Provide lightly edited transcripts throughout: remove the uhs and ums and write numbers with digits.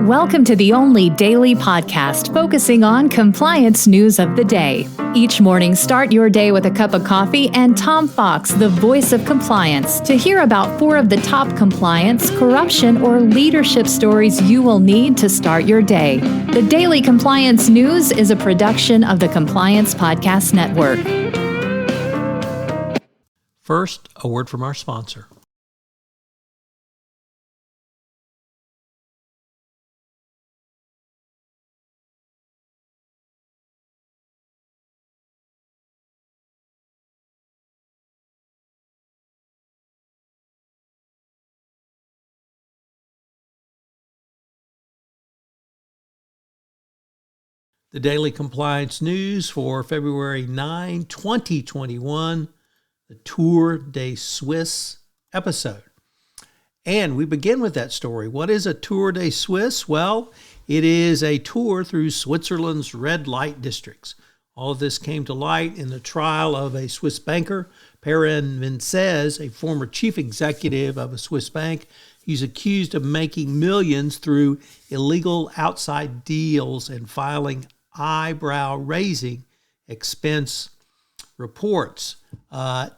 Welcome to the only daily podcast focusing on compliance news of the day. Each morning, start your day with a cup of coffee and Tom Fox, the voice of compliance, to hear about 4 of the top compliance, corruption, or leadership stories you will need to start your day. The Daily Compliance News is a production of the Compliance Podcast Network. First, a word from our sponsor. The Daily Compliance News for February 9, 2021, the Tour de Suisse episode. And we begin with that story. What is a Tour de Suisse? Well, it is a tour through Switzerland's red light districts. All of this came to light in the trial of a Swiss banker, Perrin Vincez, a former chief executive of a Swiss bank. He's accused of making millions through illegal outside deals and filing eyebrow-raising expense reports,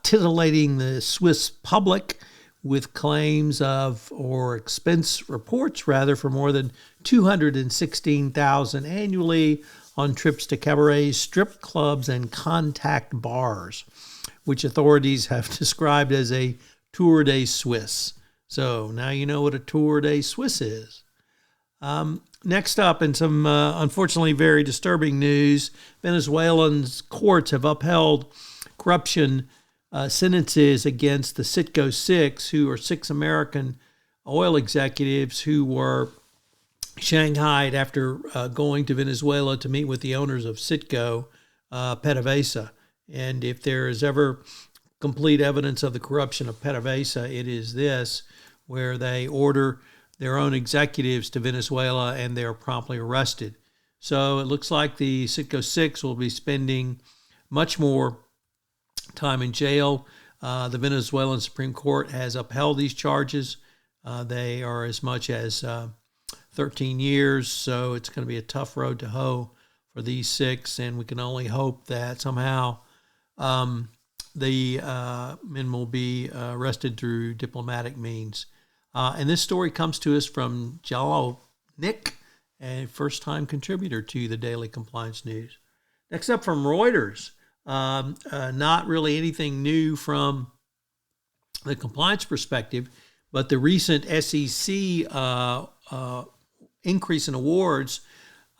titillating the Swiss public with claims of, or expense reports rather, for more than $216,000 annually on trips to cabarets, strip clubs, and contact bars, which authorities have described as a Tour de Suisse. So now you know what a Tour de Suisse is. Next up, in some unfortunately very disturbing news, Venezuelan's courts have upheld corruption sentences against the Citgo 6, who are 6 American oil executives who were shanghaied after going to Venezuela to meet with the owners of Citgo, PDVSA. And if there is ever complete evidence of the corruption of PDVSA, it is this, where they order their own executives to Venezuela and they're promptly arrested. So it looks like the Citgo 6 will be spending much more time in jail. The Venezuelan Supreme Court has upheld these charges. They are as much as 13 years, so it's going to be a tough road to hoe for these 6, and we can only hope that somehow the men will be arrested through diplomatic means. And this story comes to us from Jalopnik, a first-time contributor to the Daily Compliance News. Next up from Reuters, not really anything new from the compliance perspective, but the recent SEC increase in awards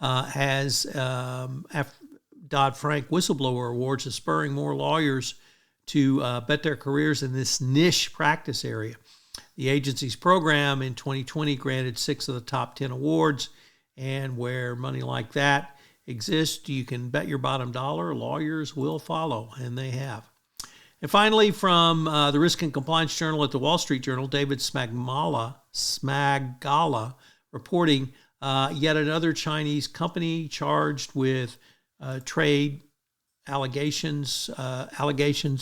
has Dodd-Frank Whistleblower Awards is spurring more lawyers to bet their careers in this niche practice area. The agency's program in 2020 granted 6 of the top 10 awards, and where money like that exists, you can bet your bottom dollar lawyers will follow, and they have. And finally, from the Risk and Compliance Journal at the Wall Street Journal, David Smagala reporting yet another Chinese company charged with trade allegations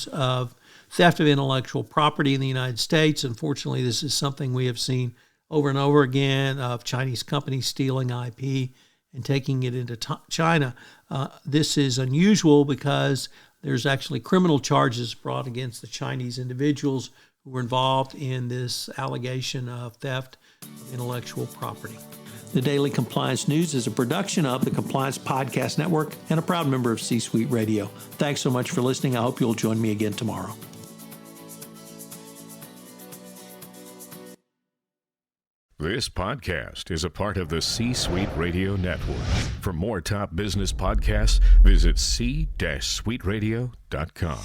of theft of intellectual property in the United States. Unfortunately, this is something we have seen over and over again of Chinese companies stealing IP and taking it into China. This is unusual because there's actually criminal charges brought against the Chinese individuals who were involved in this allegation of theft of intellectual property. The Daily Compliance News is a production of the Compliance Podcast Network and a proud member of C-Suite Radio. Thanks so much for listening. I hope you'll join me again tomorrow. This podcast is a part of the C-Suite Radio Network. For more top business podcasts, visit c-suiteradio.com.